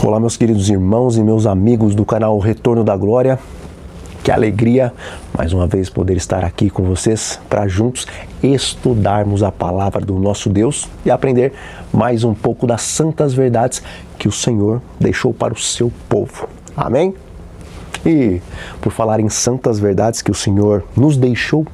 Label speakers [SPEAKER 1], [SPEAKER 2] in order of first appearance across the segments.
[SPEAKER 1] Olá, meus queridos irmãos e meus amigos do canal Retorno da Glória. Que alegria, mais uma vez, poder estar aqui com vocês para juntos estudarmos a palavra do nosso Deus e aprender mais um pouco das santas verdades que o Senhor deixou para o seu povo. Amém? E por falar em santas verdades que o Senhor nos deixou,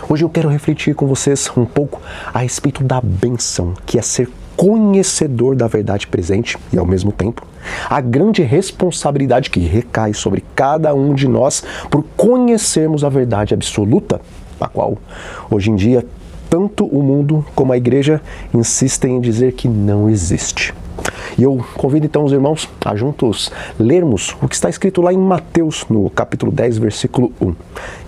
[SPEAKER 1] hoje eu quero refletir com vocês um pouco a respeito da bênção que é ser conhecedor da verdade presente e, ao mesmo tempo, a grande responsabilidade que recai sobre cada um de nós por conhecermos a verdade absoluta, a qual, hoje em dia, tanto o mundo como a igreja insistem em dizer que não existe. E eu convido então os irmãos a juntos lermos o que está escrito lá em Mateus, no capítulo 10, versículo 1.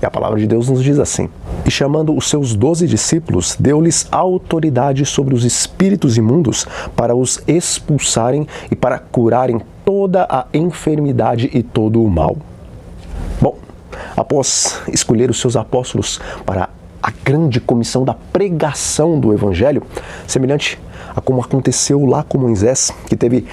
[SPEAKER 1] E a palavra de Deus nos diz assim: E chamando os seus 12 discípulos, deu-lhes autoridade sobre os espíritos imundos para os expulsarem e para curarem toda a enfermidade e todo o mal. Bom, após escolher os seus apóstolos para a grande comissão da pregação do Evangelho, semelhante a como aconteceu lá com Moisés, que teve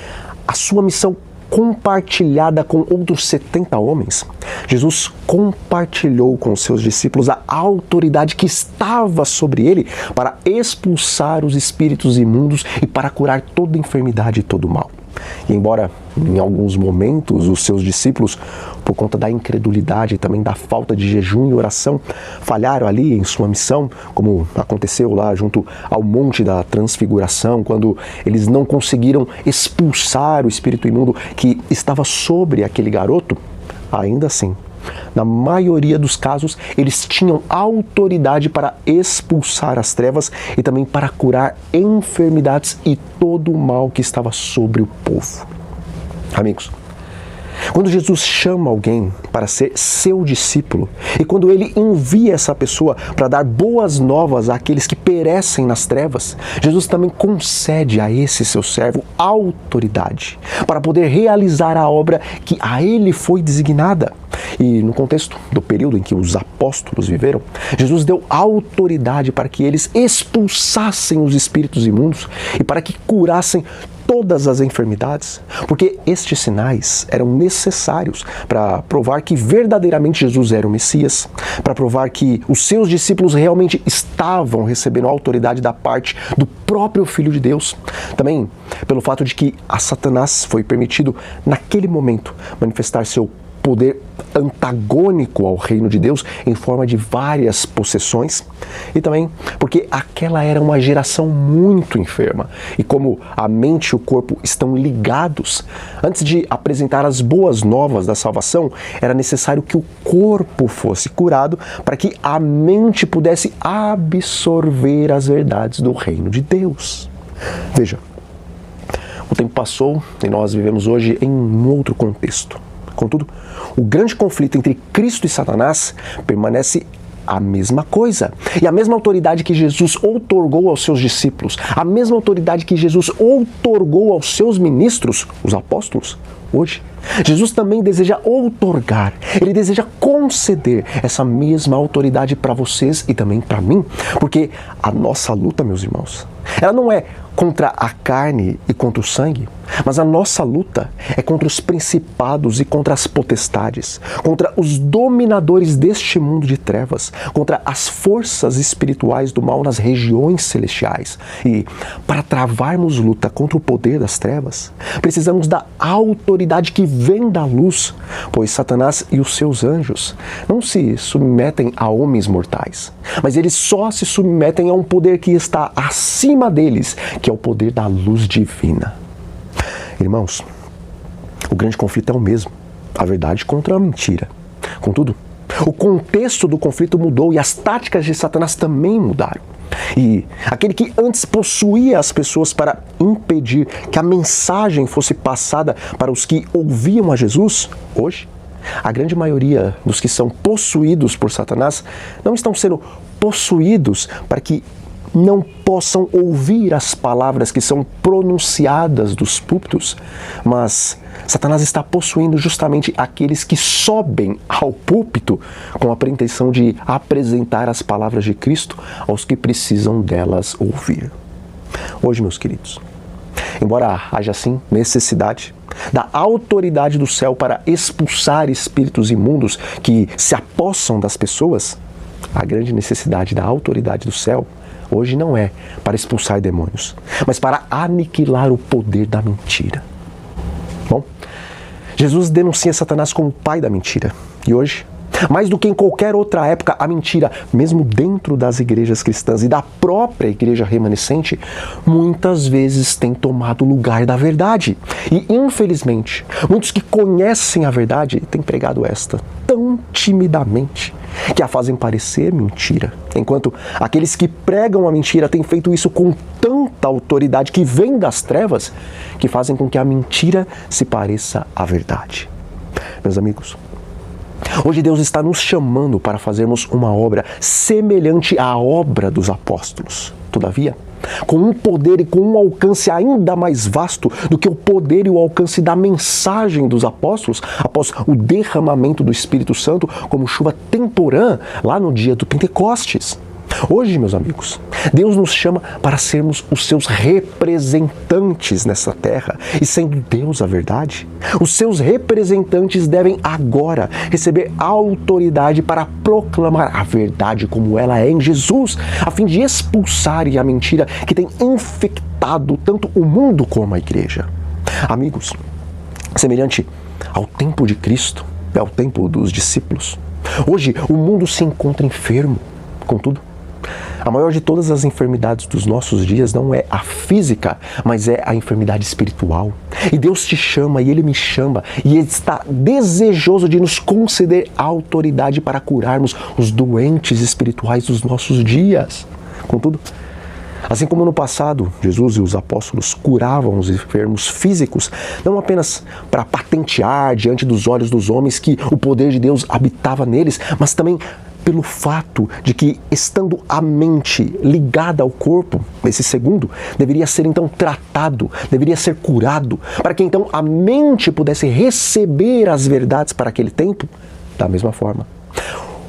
[SPEAKER 1] a sua missão compartilhada com outros 70 homens, Jesus compartilhou com os seus discípulos a autoridade que estava sobre ele para expulsar os espíritos imundos e para curar toda enfermidade e todo mal. E embora em alguns momentos os seus discípulos, por conta da incredulidade e também da falta de jejum e oração, falharam ali em sua missão, como aconteceu lá junto ao Monte da Transfiguração, quando eles não conseguiram expulsar o espírito imundo que estava sobre aquele garoto, ainda assim, na maioria dos casos, eles tinham autoridade para expulsar as trevas e também para curar enfermidades e todo o mal que estava sobre o povo. Amigos, quando Jesus chama alguém para ser seu discípulo e quando ele envia essa pessoa para dar boas novas àqueles que perecem nas trevas, Jesus também concede a esse seu servo autoridade para poder realizar a obra que a ele foi designada. E no contexto do período em que os apóstolos viveram, Jesus deu autoridade para que eles expulsassem os espíritos imundos e para que curassem todas as enfermidades, porque estes sinais eram necessários para provar que verdadeiramente Jesus era o Messias, para provar que os seus discípulos realmente estavam recebendo a autoridade da parte do próprio Filho de Deus. Também pelo fato de que a Satanás foi permitido, naquele momento, manifestar seu poder antagônico ao reino de Deus em forma de várias possessões, e também porque aquela era uma geração muito enferma, e como a mente e o corpo estão ligados, antes de apresentar as boas novas da salvação, era necessário que o corpo fosse curado para que a mente pudesse absorver as verdades do reino de Deus. Veja, o tempo passou e nós vivemos hoje em um outro contexto. Contudo, o grande conflito entre Cristo e Satanás permanece a mesma coisa. E a mesma autoridade que Jesus outorgou aos seus discípulos, a mesma autoridade que Jesus outorgou aos seus ministros, os apóstolos, hoje, Jesus também deseja outorgar, ele deseja conceder essa mesma autoridade para vocês e também para mim, porque a nossa luta, meus irmãos, ela não é contra a carne e contra o sangue, mas a nossa luta é contra os principados e contra as potestades, contra os dominadores deste mundo de trevas, contra as forças espirituais do mal nas regiões celestiais. E para travarmos luta contra o poder das trevas, precisamos da autoridade que vem da luz, pois Satanás e os seus anjos não se submetem a homens mortais, mas eles só se submetem a um poder que está acima deles, que é o poder da luz divina. Irmãos, o grande conflito é o mesmo, a verdade contra a mentira. Contudo, o contexto do conflito mudou e as táticas de Satanás também mudaram. E aquele que antes possuía as pessoas para impedir que a mensagem fosse passada para os que ouviam a Jesus, hoje, a grande maioria dos que são possuídos por Satanás não estão sendo possuídos para que não possam ouvir as palavras que são pronunciadas dos púlpitos, mas Satanás está possuindo justamente aqueles que sobem ao púlpito com a pretensão de apresentar as palavras de Cristo aos que precisam delas ouvir. Hoje, meus queridos, embora haja sim necessidade da autoridade do céu para expulsar espíritos imundos que se apossam das pessoas, a grande necessidade da autoridade do céu hoje não é para expulsar demônios, mas para aniquilar o poder da mentira. Bom, Jesus denuncia Satanás como o pai da mentira. E hoje, mais do que em qualquer outra época, a mentira, mesmo dentro das igrejas cristãs e da própria igreja remanescente, muitas vezes tem tomado o lugar da verdade. E, infelizmente, muitos que conhecem a verdade têm pregado esta tão timidamente que a fazem parecer mentira, enquanto aqueles que pregam a mentira têm feito isso com tanta autoridade que vem das trevas, que fazem com que a mentira se pareça à verdade. Meus amigos, hoje Deus está nos chamando para fazermos uma obra semelhante à obra dos apóstolos. Todavia, com um poder e com um alcance ainda mais vasto do que o poder e o alcance da mensagem dos apóstolos após o derramamento do Espírito Santo como chuva temporã lá no dia do Pentecostes. Hoje, meus amigos, Deus nos chama para sermos os seus representantes nessa terra. E sendo Deus a verdade, os seus representantes devem agora receber autoridade para proclamar a verdade como ela é em Jesus, a fim de expulsarem a mentira que tem infectado tanto o mundo como a igreja. Amigos, semelhante ao tempo de Cristo, ao tempo dos discípulos, hoje o mundo se encontra enfermo. Contudo, a maior de todas as enfermidades dos nossos dias não é a física, mas é a enfermidade espiritual. E Deus te chama e Ele me chama e Ele está desejoso de nos conceder autoridade para curarmos os doentes espirituais dos nossos dias. Contudo, assim como no passado, Jesus e os apóstolos curavam os enfermos físicos, não apenas para patentear diante dos olhos dos homens que o poder de Deus habitava neles, mas também pelo fato de que, estando a mente ligada ao corpo, esse segundo deveria ser então tratado, deveria ser curado, para que então a mente pudesse receber as verdades para aquele tempo. Da mesma forma,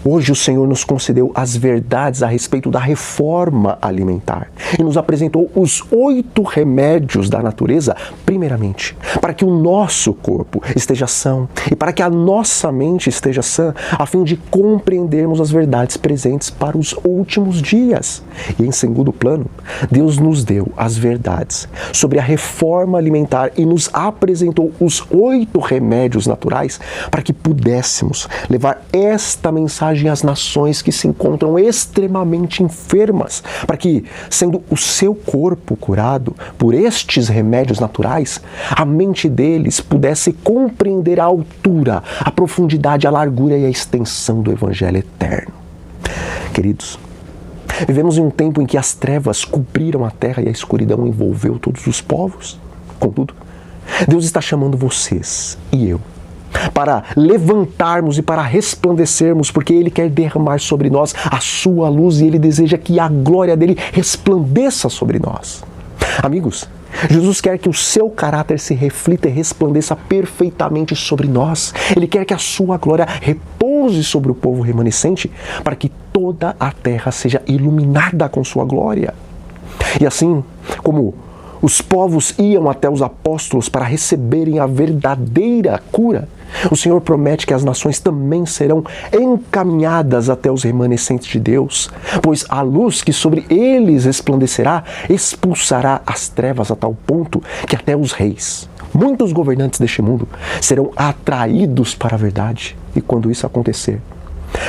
[SPEAKER 1] hoje o Senhor nos concedeu as verdades a respeito da reforma alimentar e nos apresentou os 8 remédios da natureza, primeiramente, para que o nosso corpo esteja são e para que a nossa mente esteja sã, a fim de compreendermos as verdades presentes para os últimos dias. E em segundo plano, Deus nos deu as verdades sobre a reforma alimentar e nos apresentou os 8 remédios naturais para que pudéssemos levar esta mensagem às nações que se encontram extremamente enfermas, para que, sendo o seu corpo curado por estes remédios naturais, a mente deles pudesse compreender a altura, a profundidade, a largura e a extensão do Evangelho eterno. Queridos, vivemos em um tempo em que as trevas cobriram a terra e a escuridão envolveu todos os povos. Contudo, Deus está chamando vocês e eu para levantarmos e para resplandecermos, porque Ele quer derramar sobre nós a sua luz e Ele deseja que a glória dEle resplandeça sobre nós. Amigos, Jesus quer que o seu caráter se reflita e resplandeça perfeitamente sobre nós. Ele quer que a sua glória repouse sobre o povo remanescente, para que toda a terra seja iluminada com sua glória. E assim como os povos iam até os apóstolos para receberem a verdadeira cura, o Senhor promete que as nações também serão encaminhadas até os remanescentes de Deus, pois a luz que sobre eles resplandecerá expulsará as trevas a tal ponto que até os reis, muitos governantes deste mundo, serão atraídos para a verdade. E quando isso acontecer,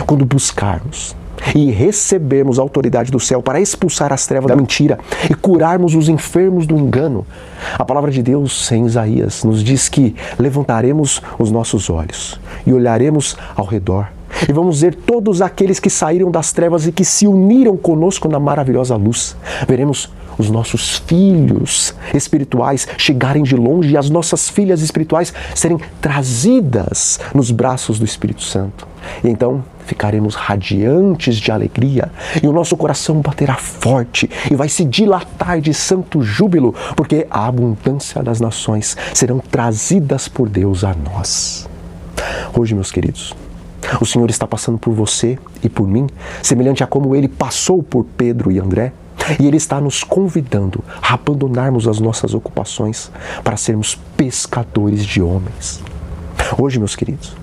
[SPEAKER 1] quando buscarmos e recebermos a autoridade do céu para expulsar as trevas da mentira e curarmos os enfermos do engano, a palavra de Deus em Isaías nos diz que levantaremos os nossos olhos e olharemos ao redor e vamos ver todos aqueles que saíram das trevas e que se uniram conosco na maravilhosa luz. Veremos os nossos filhos espirituais chegarem de longe e as nossas filhas espirituais serem trazidas nos braços do Espírito Santo. E então ficaremos radiantes de alegria e o nosso coração baterá forte e vai se dilatar de santo júbilo, porque a abundância das nações serão trazidas por Deus a nós. Hoje, meus queridos, o Senhor está passando por você e por mim, semelhante a como Ele passou por Pedro e André, E Ele está nos convidando a abandonarmos as nossas ocupações para sermos pescadores de homens. Hoje, meus queridos,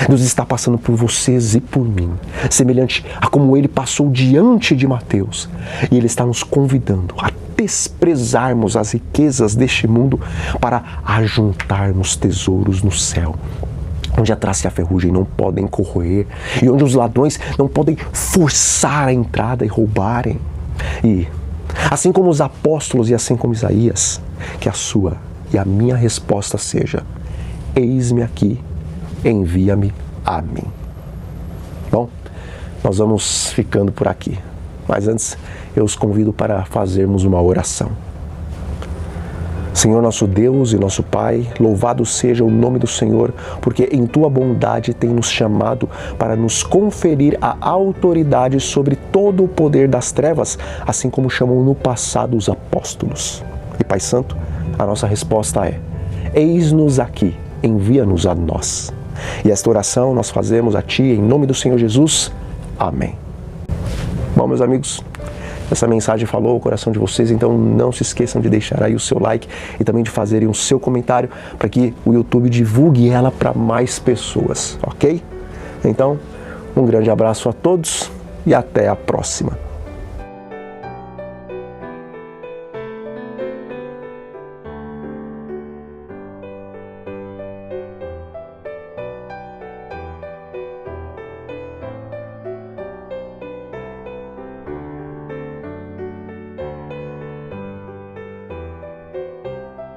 [SPEAKER 1] Deus está passando por vocês e por mim, semelhante a como Ele passou diante de Mateus. E Ele está nos convidando a desprezarmos as riquezas deste mundo para ajuntarmos tesouros no céu, onde a traça e a ferrugem não podem corroer e onde os ladrões não podem forçar a entrada e roubarem. E, assim como os apóstolos e assim como Isaías, que a sua e a minha resposta seja: eis-me aqui, envia-me a mim. Bom, nós vamos ficando por aqui, mas antes eu os convido para fazermos uma oração. Senhor nosso Deus e nosso Pai, louvado seja o nome do Senhor, porque em Tua bondade tem nos chamado para nos conferir a autoridade sobre todo o poder das trevas, assim como chamou no passado os apóstolos. E Pai Santo, a nossa resposta é: eis-nos aqui, envia-nos a nós. E esta oração nós fazemos a Ti em nome do Senhor Jesus. Amém. Bom, meus amigos, essa mensagem falou o coração de vocês, então não se esqueçam de deixar aí o seu like e também de fazerem o seu comentário para que o YouTube divulgue ela para mais pessoas, ok? Então, um grande abraço a todos e até a próxima.